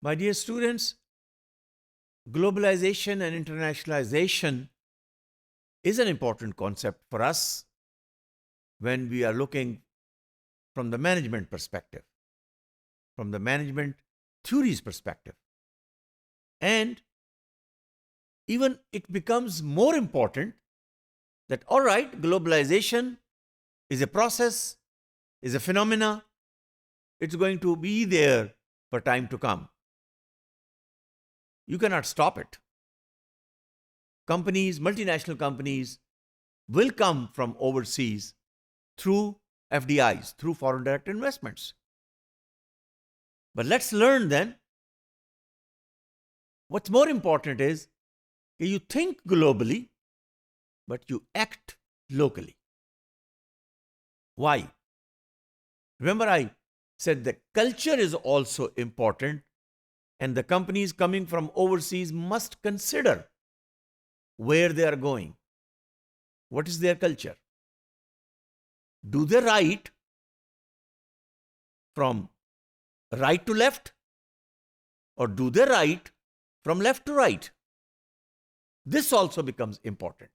My dear students, globalization and internationalization is an important concept for us when we are looking from the management perspective, from the management theories perspective. And even it becomes more important that, all right, globalization is a process, is a phenomena, it's going to be there for time to come. You cannot stop it. Companies, multinational companies, will come from overseas through FDIs, through foreign direct investments. But let's learn then, what's more important is that you think globally, but you act locally. Why? Remember, I said that culture is also important, and the companies coming from overseas must consider where they are going. What is their culture? Do they write from right to left, or do they write from left to right? This also becomes important.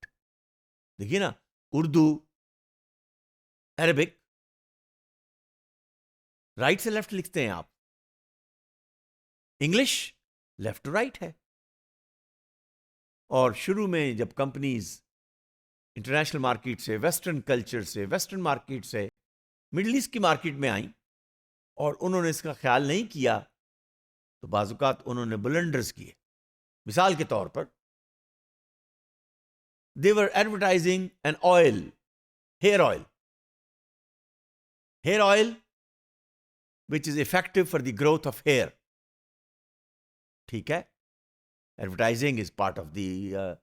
देखिए ना, Urdu, Arabic, right से left लिखते हैं आप. English left to right है. और शुरू में जब कंपनीज इंटरनेशनल मार्केट से, वेस्टर्न कल्चर से, वेस्टर्न मार्केट से मिडिल ईस्ट की मार्केट में आई और उन्होंने इसका ख्याल नहीं किया, तो बाजुकात उन्होंने ब्लंडर्स किए. मिसाल के तौर पर, they were advertising an oil, hair oil which is effective for the growth of hair. ठीक है? Advertising is part of the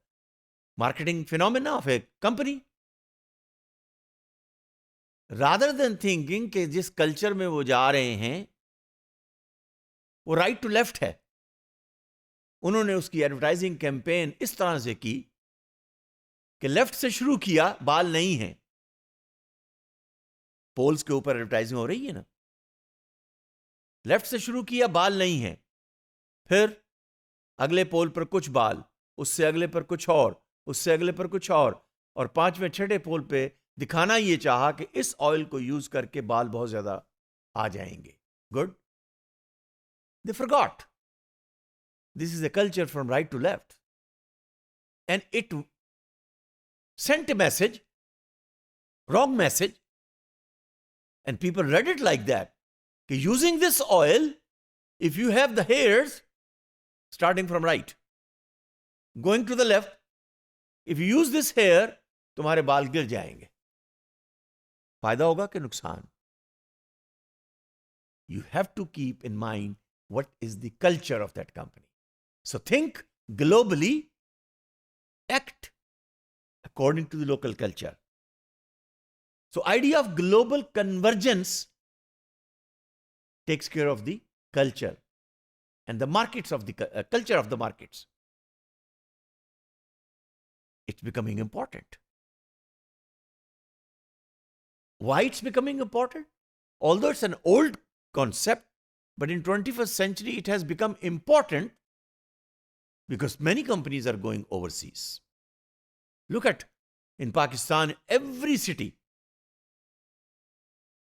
marketing phenomena of a company. Rather than thinking कि जिस कल्चर में वो जा रहे हैं वो राइट टू लेफ्ट है, उन्होंने उसकी एडवर्टाइजिंग कैंपेन इस तरह से की कि लेफ्ट से शुरू किया, बाल नहीं है. पोल्स के ऊपर एडवर्टाइजिंग हो रही है ना, लेफ्ट से शुरू किया, बाल नहीं है. फिर अगले पोल पर कुछ बाल, उससे अगले पर कुछ और, उससे अगले पर कुछ और पांचवें छठे पोल पे दिखाना ये चाहा कि इस ऑयल को यूज करके बाल बहुत ज्यादा आ जाएंगे. Good. They forgot this is a culture from right to left, and it sent a message, wrong message, and people read it like that. Using this oil, if you have the hairs starting from right, going to the left, if you use this hair, तुम्हारे बाल गिर जाएंगे. फायदा होगा कि नुकसान? You have to keep in mind what is the culture of that company. So think globally, act according to the local culture. So idea of global convergence takes care of the culture and the markets of the culture of the markets. It's becoming important. Why it's becoming important? Although it's an old concept, but in 21st century it has become important because many companies are going overseas. Look at, in Pakistan, every city,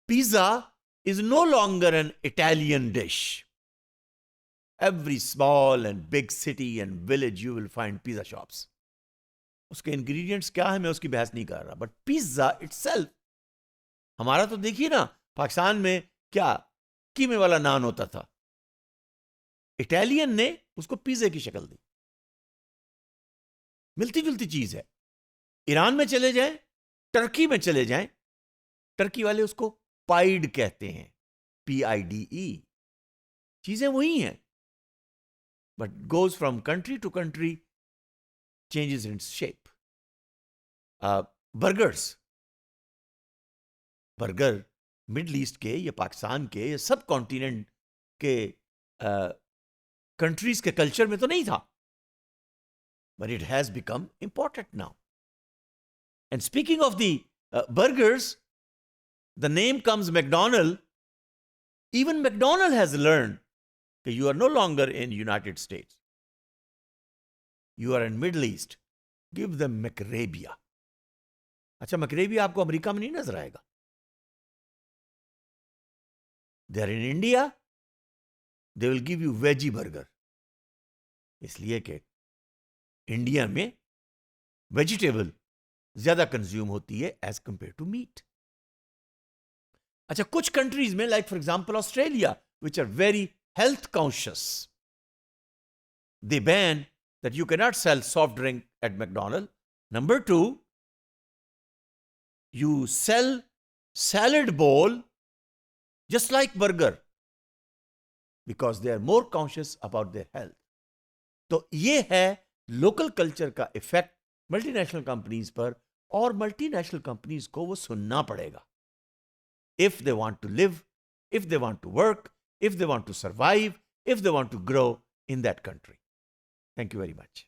pizza is no longer an Italian dish. Every small and big city and village you will find pizza shops. उसके ingredients क्या है मैं उसकी बहस नहीं कर रहा, but pizza itself, हमारा तो देखिए ना, पाकिस्तान में क्या कीमे वाला नान होता था, इटालियन ने उसको पिज्जे की शक्ल दी. मिलती जुलती चीज है. ईरान में चले जाएं, टर्की में चले जाएं, टर्की वाले उसको पाइड कहते हैं, PIDE. चीजें वही हैं, but goes from country to country, changes in shape. Burger middle east के या पाकिस्तान के या सब कॉन्टिनेंट के कंट्रीज के कल्चर में तो नहीं था, but it has become important now. And speaking of the burgers, the name comes McDonald. Even McDonald has learned कि you are no longer in United States, you are in Middle East, give them McArabia. अच्छा, McArabia आपको America में नहीं नजर आएगा। They are in India, they will give you veggie burger, इसलिए कि India में वेजिटेबल ज्यादा कंज्यूम होती है एज कंपेयर टू मीट। अच्छा, कुछ कंट्रीज में like for example Australia, which are very health conscious, they ban that you can not sell soft drink at McDonald. Number 2, you sell salad bowl just like burger because they are more conscious about their health. तो ये है local culture का effect multinational companies पर, और multinational companies को वो सुनना पड़ेगा if they want to live, if they want to work, if they want to survive, if they want to grow in that country. Thank you very much.